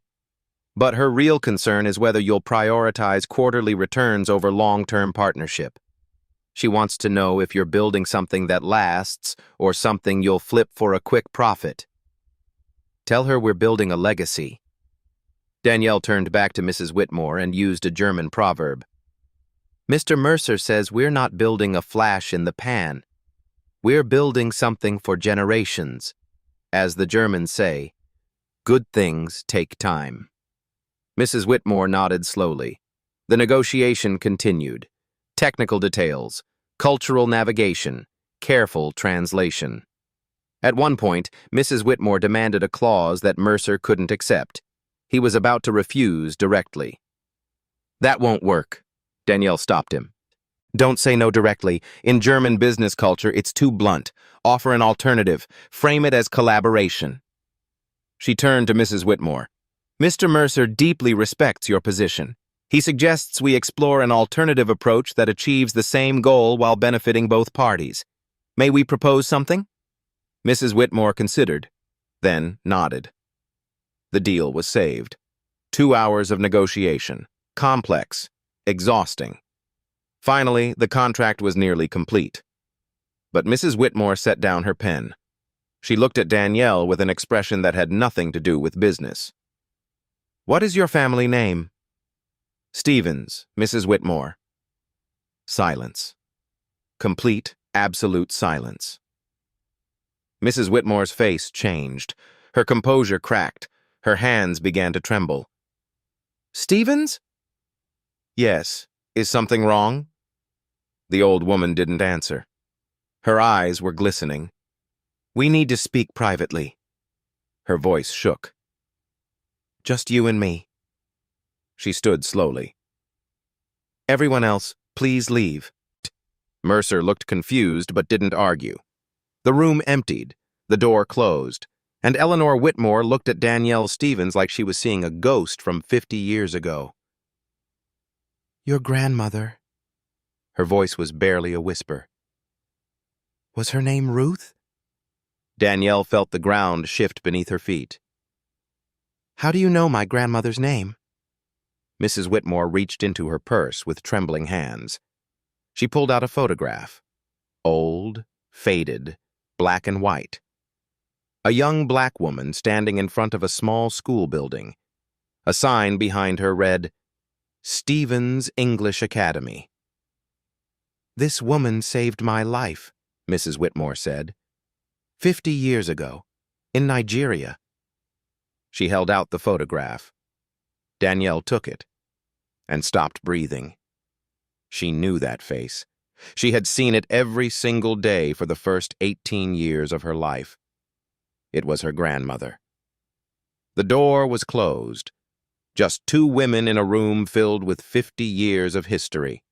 But her real concern is whether you'll prioritize quarterly returns over long-term partnership. She wants to know if you're building something that lasts or something you'll flip for a quick profit. Tell her we're building a legacy. Danielle turned back to Mrs. Whitmore and used a German proverb. Mr. Mercer says we're not building a flash in the pan. We're building something for generations. As the Germans say, good things take time. Mrs. Whitmore nodded slowly. The negotiation continued. Technical details, cultural navigation, careful translation. At one point, Mrs. Whitmore demanded a clause that Mercer couldn't accept. He was about to refuse directly. That won't work. Danielle stopped him. Don't say no directly. In German business culture, it's too blunt. Offer an alternative. Frame it as collaboration. She turned to Mrs. Whitmore. Mr. Mercer deeply respects your position. He suggests we explore an alternative approach that achieves the same goal while benefiting both parties. May we propose something? Mrs. Whitmore considered, then nodded. The deal was saved. 2 hours of negotiation. Complex. Exhausting. Finally, the contract was nearly complete. But Mrs. Whitmore set down her pen. She looked at Danielle with an expression that had nothing to do with business. What is your family name? Stevens, Mrs. Whitmore. Silence. Complete, absolute silence. Mrs. Whitmore's face changed. Her composure cracked. Her hands began to tremble. Stevens? Yes. Is something wrong? The old woman didn't answer. Her eyes were glistening. We need to speak privately. Her voice shook. Just you and me. She stood slowly. Everyone else, please leave. Mercer looked confused but didn't argue. The room emptied, the door closed, and Eleanor Whitmore looked at Danielle Stevens like she was seeing a ghost from 50 years ago. Your grandmother. Her voice was barely a whisper. Was her name Ruth? Danielle felt the ground shift beneath her feet. How do you know my grandmother's name? Mrs. Whitmore reached into her purse with trembling hands. She pulled out a photograph. Old, faded, black and white. A young black woman standing in front of a small school building. A sign behind her read, Stevens English Academy. This woman saved my life, Mrs. Whitmore said. 50 years ago, in Nigeria. She held out the photograph. Danielle took it and stopped breathing. She knew that face. She had seen it every single day for the first 18 years of her life. It was her grandmother. The door was closed. Just 2 women in a room filled with 50 years of history.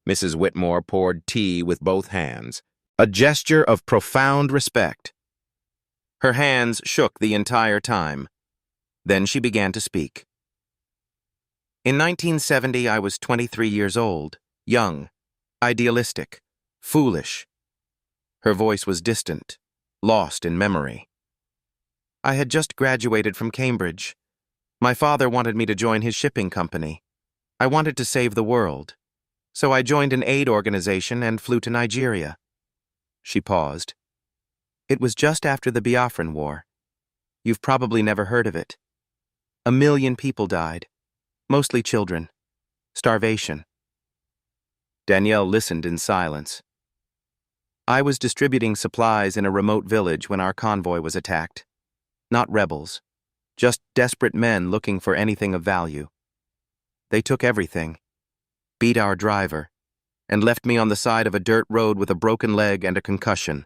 Mrs. Whitmore poured tea with both hands, a gesture of profound respect. Her hands shook the entire time. Then she began to speak. In 1970, I was 23 years old, young, idealistic, foolish. Her voice was distant, lost in memory. I had just graduated from Cambridge. My father wanted me to join his shipping company. I wanted to save the world. So I joined an aid organization and flew to Nigeria. She paused. It was just after the Biafran War. You've probably never heard of it. 1 million people died. Mostly children. Starvation. Danielle listened in silence. I was distributing supplies in a remote village when our convoy was attacked. Not rebels, just desperate men looking for anything of value. They took everything, beat our driver, and left me on the side of a dirt road with a broken leg and a concussion.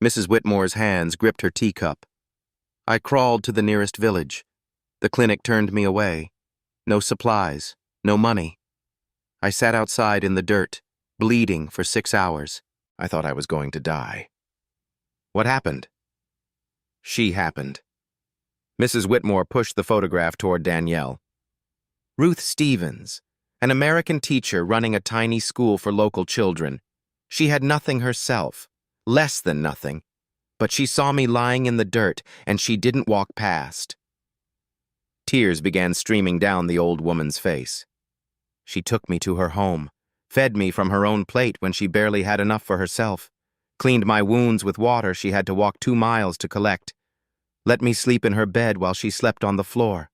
Mrs. Whitmore's hands gripped her teacup. I crawled to the nearest village. The clinic turned me away. No supplies, no money. I sat outside in the dirt, bleeding for 6 hours. I thought I was going to die. What happened? She happened. Mrs. Whitmore pushed the photograph toward Danielle. Ruth Stevens, an American teacher running a tiny school for local children. She had nothing herself, less than nothing, but she saw me lying in the dirt and she didn't walk past. Tears began streaming down the old woman's face. She took me to her home, fed me from her own plate when she barely had enough for herself, cleaned my wounds with water she had to walk 2 miles to collect, let me sleep in her bed while she slept on the floor.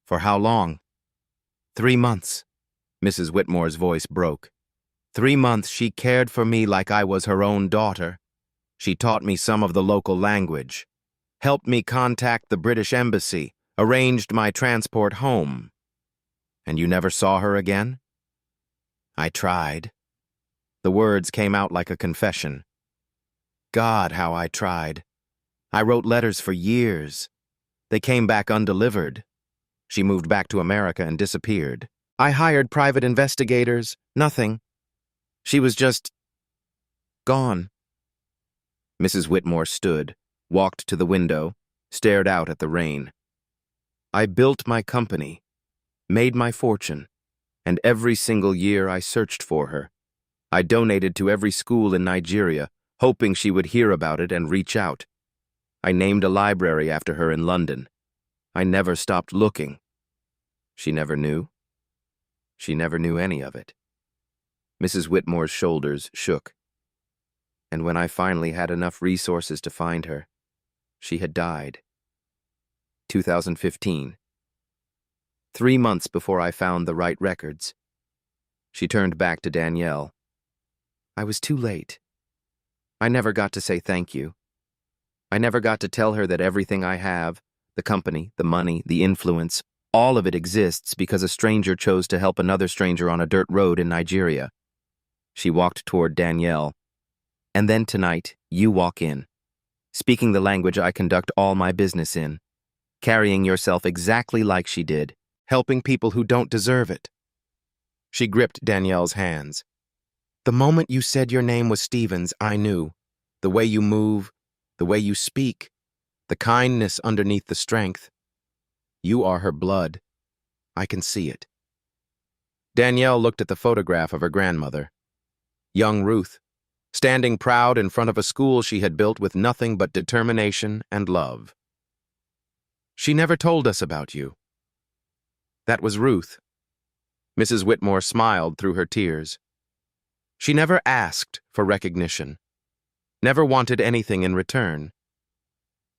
For how long? 3 months. Mrs. Whitmore's voice broke. 3 months she cared for me like I was her own daughter. She taught me some of the local language, helped me contact the British Embassy, arranged my transport home. And you never saw her again? I tried. The words came out like a confession. God, how I tried. I wrote letters for years. They came back undelivered. She moved back to America and disappeared. I hired private investigators. Nothing. She was just gone. Mrs. Whitmore stood, walked to the window, stared out at the rain. I built my company, made my fortune, and every single year I searched for her. I donated to every school in Nigeria, hoping she would hear about it and reach out. I named a library after her in London. I never stopped looking. She never knew. She never knew any of it. Mrs. Whitmore's shoulders shook. And when I finally had enough resources to find her, she had died. 2015. 3 months before I found the right records. She turned back to Danielle. I was too late. I never got to say thank you. I never got to tell her that everything I have, the company, the money, the influence, all of it exists because a stranger chose to help another stranger on a dirt road in Nigeria. She walked toward Danielle. And then tonight, you walk in, speaking the language I conduct all my business in, carrying yourself exactly like she did, helping people who don't deserve it. She gripped Danielle's hands. The moment you said your name was Stevens, I knew. The way you move, the way you speak, the kindness underneath the strength. You are her blood. I can see it. Danielle looked at the photograph of her grandmother. Young Ruth, standing proud in front of a school she had built with nothing but determination and love. She never told us about you. That was Ruth. Mrs. Whitmore smiled through her tears. She never asked for recognition, never wanted anything in return.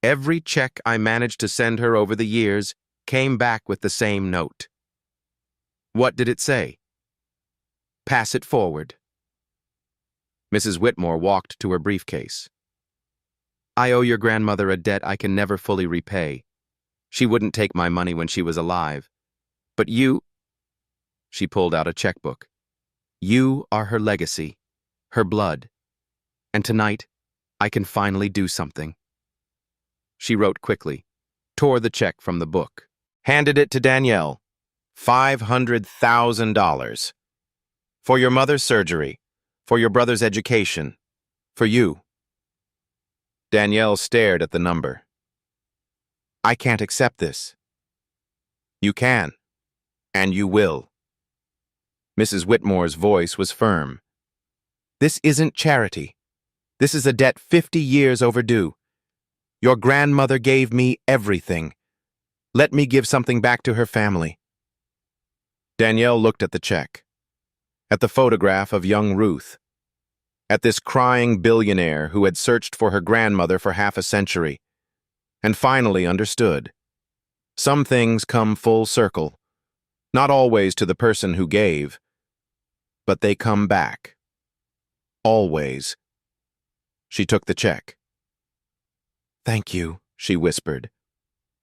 Every check I managed to send her over the years came back with the same note. What did it say? Pass it forward. Mrs. Whitmore walked to her briefcase. I owe your grandmother a debt I can never fully repay. She wouldn't take my money when she was alive. But you... She pulled out a checkbook. You are her legacy, her blood. And tonight, I can finally do something. She wrote quickly, tore the check from the book, handed it to Danielle. $500,000. For your mother's surgery, for your brother's education, for you. Danielle stared at the number. I can't accept this. You can, and you will. Mrs. Whitmore's voice was firm. This isn't charity. This is a debt 50 years overdue. Your grandmother gave me everything. Let me give something back to her family. Danielle looked at the check, at the photograph of young Ruth, at this crying billionaire who had searched for her grandmother for half a century, and finally understood. Some things come full circle, not always to the person who gave, but they come back. Always. She took the check. "Thank you," she whispered.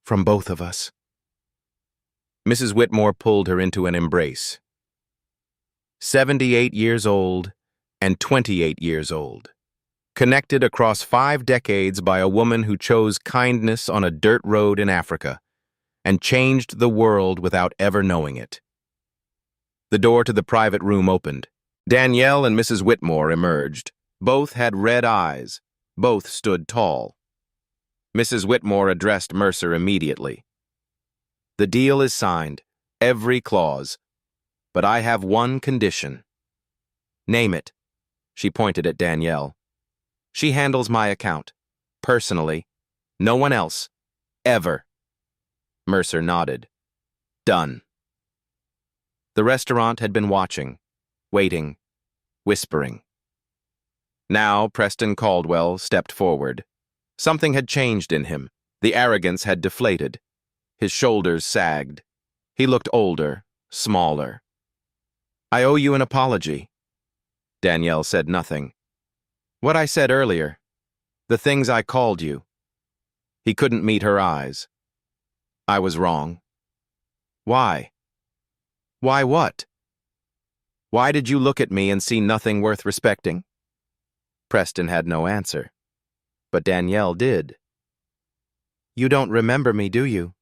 "From both of us." Mrs. Whitmore pulled her into an embrace. 78 years old and 28 years old. Connected across 5 decades by a woman who chose kindness on a dirt road in Africa and changed the world without ever knowing it. The door to the private room opened. Danielle and Mrs. Whitmore emerged. Both had red eyes. Both stood tall. Mrs. Whitmore addressed Mercer immediately. "The deal is signed, every clause, but I have one condition." "Name it." She pointed at Danielle. "She handles my account, personally. No one else, ever." Mercer nodded. "Done." The restaurant had been watching, waiting, whispering. Now Preston Caldwell stepped forward. Something had changed in him. The arrogance had deflated. His shoulders sagged. He looked older, smaller. "I owe you an apology." Danielle said nothing. "What I said earlier, the things I called you." He couldn't meet her eyes. "I was wrong." "Why?" "Why what?" "Why did you look at me and see nothing worth respecting?" Preston had no answer, but Danielle did. "You don't remember me, do you?"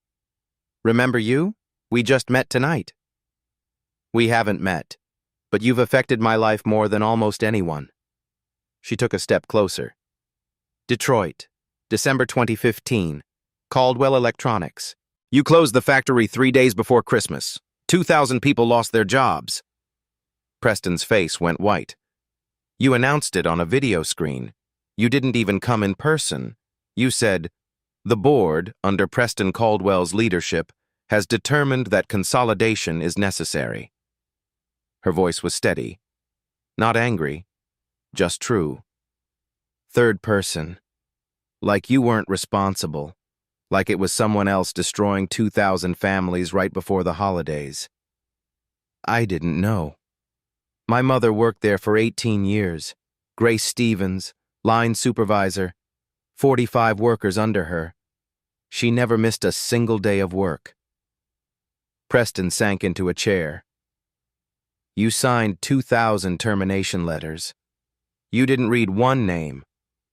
"Remember you? We just met tonight." "We haven't met, but you've affected my life more than almost anyone." She took a step closer. "Detroit, December 2015, Caldwell Electronics. You closed the factory 3 days before Christmas. 2,000 people lost their jobs." Preston's face went white. "You announced it on a video screen. You didn't even come in person. You said, 'The board, under Preston Caldwell's leadership, has determined that consolidation is necessary.'" Her voice was steady. Not angry, just true. "Third person. Like you weren't responsible. Like it was someone else destroying 2,000 families right before the holidays." "I didn't know. My mother worked there for 18 years. Grace Stevens, line supervisor, 45 workers under her. She never missed a single day of work." Preston sank into a chair. "You signed 2,000 termination letters. You didn't read one name.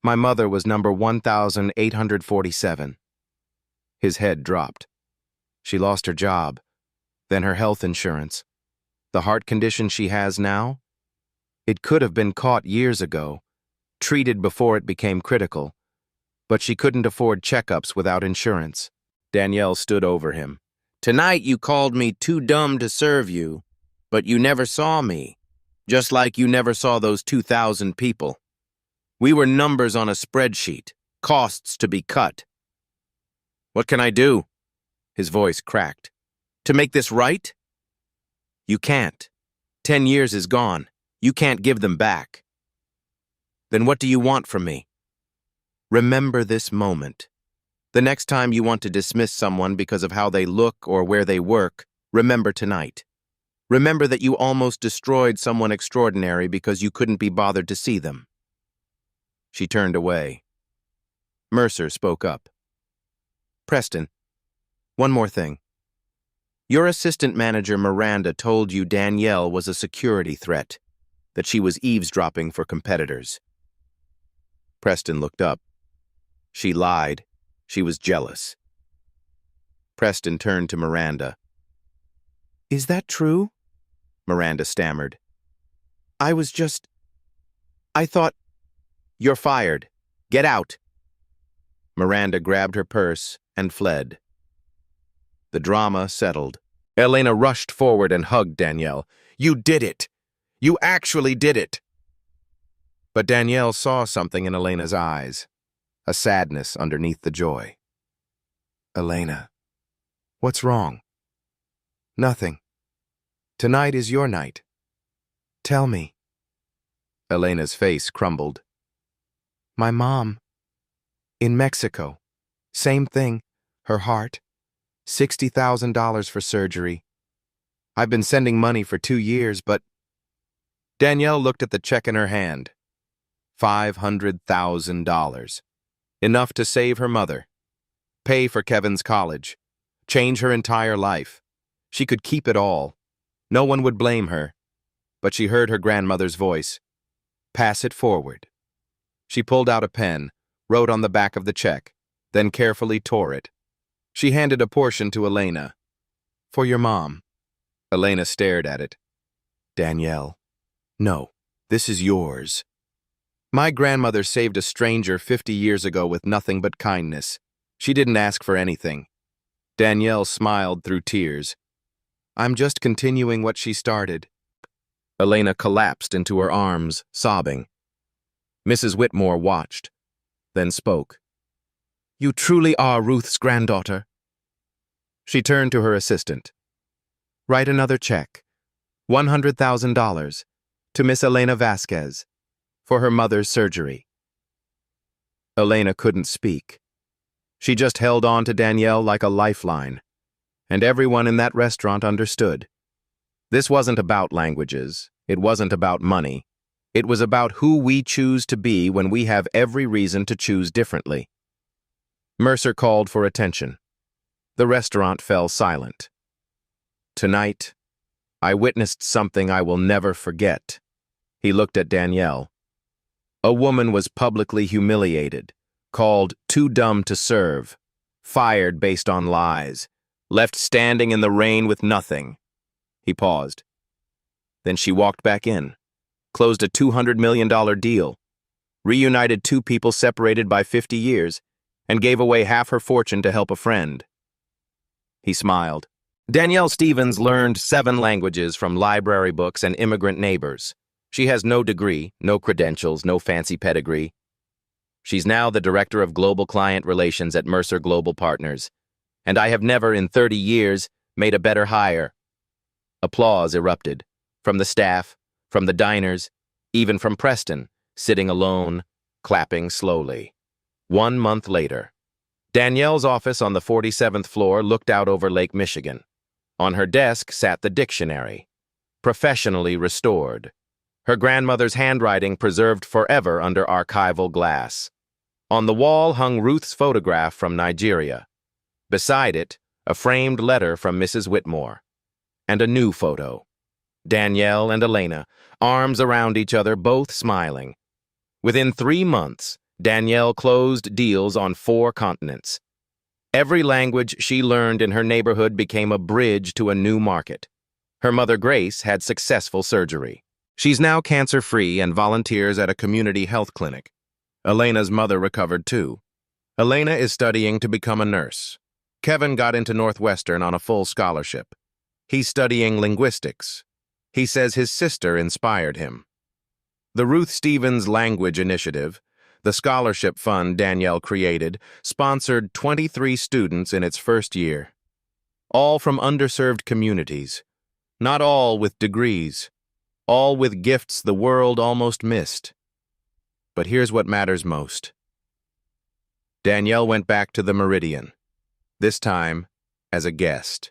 My mother was number 1,847. His head dropped. She lost her job, then her health insurance. The heart condition she has now? It could have been caught years ago, treated before it became critical, but she couldn't afford checkups without insurance. Danielle stood over him. "Tonight you called me too dumb to serve you, but you never saw me, just like you never saw those 2,000 people. We were numbers on a spreadsheet, costs to be cut." "What can I do?" His voice cracked. "To make this right?" "You can't. 10 years is gone. You can't give them back." "Then what do you want from me?" "Remember this moment. The next time you want to dismiss someone because of how they look or where they work, remember tonight. Remember that you almost destroyed someone extraordinary because you couldn't be bothered to see them." She turned away. Mercer spoke up. "Preston, one more thing. Your assistant manager Miranda told you Danielle was a security threat, that she was eavesdropping for competitors." Preston looked up. She lied. She was jealous. Preston turned to Miranda. "Is that true?" Miranda stammered. I thought—" "You're fired. Get out." Miranda grabbed her purse and fled. The drama settled. Elena rushed forward and hugged Danielle. "You did it! You actually did it!" But Danielle saw something in Elena's eyes, a sadness underneath the joy. "Elena, what's wrong?" "Nothing. Tonight is your night. Tell me." Elena's face crumbled. "My mom. In Mexico. Same thing. Her heart. $60,000 for surgery. I've been sending money for 2 years, but—" Danielle looked at the check in her hand. $500,000. Enough to save her mother, pay for Kevin's college, change her entire life. She could keep it all. No one would blame her. But she heard her grandmother's voice. Pass it forward. She pulled out a pen, wrote on the back of the check, then carefully tore it. She handed a portion to Elena. For your mom. Elena stared at it. Danielle. No, this is yours. My grandmother saved a stranger 50 years ago with nothing but kindness. She didn't ask for anything. Danielle smiled through tears. I'm just continuing what she started. Elena collapsed into her arms, sobbing. Mrs. Whitmore watched, then spoke. You truly are Ruth's granddaughter. She turned to her assistant. Write another check, $100,000, to Miss Elena Vasquez, for her mother's surgery. Elena couldn't speak. She just held on to Danielle like a lifeline, and everyone in that restaurant understood. This wasn't about languages. It wasn't about money. It was about who we choose to be when we have every reason to choose differently. Mercer called for attention. The restaurant fell silent. Tonight, I witnessed something I will never forget. He looked at Danielle. A woman was publicly humiliated, called too dumb to serve, fired based on lies, left standing in the rain with nothing. He paused. Then she walked back in, closed a $200 million deal, reunited two people separated by 50 years, and gave away half her fortune to help a friend. He smiled. Danielle Stevens learned 7 languages from library books and immigrant neighbors. She has no degree, no credentials, no fancy pedigree. She's now the Director of Global Client Relations at Mercer Global Partners, and I have never in 30 years made a better hire. Applause erupted, from the staff, from the diners, even from Preston, sitting alone, clapping slowly. 1 month later, Danielle's office on the 47th floor looked out over Lake Michigan. On her desk sat the dictionary, professionally restored, her grandmother's handwriting preserved forever under archival glass. On the wall hung Ruth's photograph from Nigeria. Beside it, a framed letter from Mrs. Whitmore. And a new photo. Danielle and Elena, arms around each other, both smiling. Within 3 months, Danielle closed deals on 4 continents. Every language she learned in her neighborhood became a bridge to a new market. Her mother, Grace, had successful surgery. She's now cancer-free and volunteers at a community health clinic. Elena's mother recovered too. Elena is studying to become a nurse. Kevin got into Northwestern on a full scholarship. He's studying linguistics. He says his sister inspired him. The Ruth Stevens Language Initiative, the scholarship fund Danielle created, sponsored 23 students in its first year. All from underserved communities. Not all with degrees. All with gifts the world almost missed. But here's what matters most. Danielle went back to the Meridian, this time as a guest.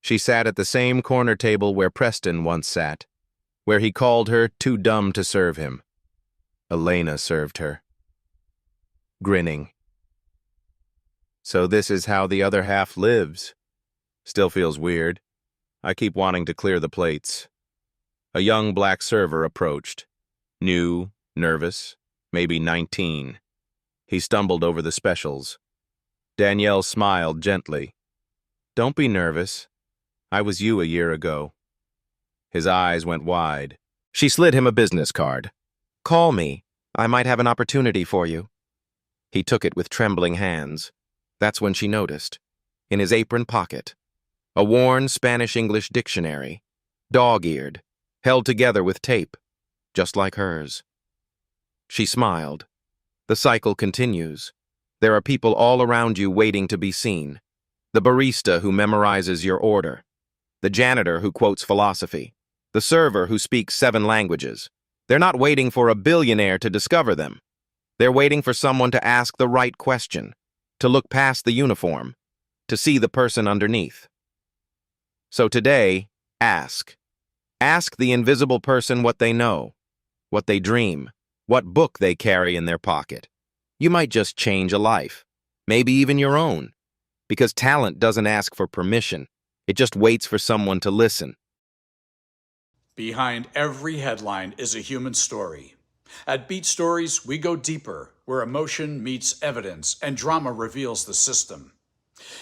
She sat at the same corner table where Preston once sat, where he called her too dumb to serve him. Elena served her. Grinning. So this is how the other half lives. Still feels weird. I keep wanting to clear the plates. A young black server approached. New, nervous, maybe 19. He stumbled over the specials. Danielle smiled gently. Don't be nervous. I was you a year ago. His eyes went wide. She slid him a business card. Call me. I might have an opportunity for you. He took it with trembling hands. That's when she noticed. In his apron pocket, a worn Spanish-English dictionary, dog-eared, held together with tape, just like hers. She smiled. The cycle continues. There are people all around you waiting to be seen. The barista who memorizes your order. The janitor who quotes philosophy. The server who speaks 7 languages. They're not waiting for a billionaire to discover them. They're waiting for someone to ask the right question, to look past the uniform, to see the person underneath. So today, ask. Ask the invisible person what they know, what they dream, what book they carry in their pocket. You might just change a life, maybe even your own, because talent doesn't ask for permission. It just waits for someone to listen. Behind every headline is a human story. At Beat Stories, we go deeper, where emotion meets evidence and drama reveals the system.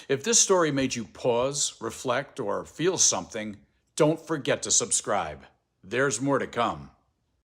If this story made you pause, reflect, or feel something, don't forget to subscribe. There's more to come.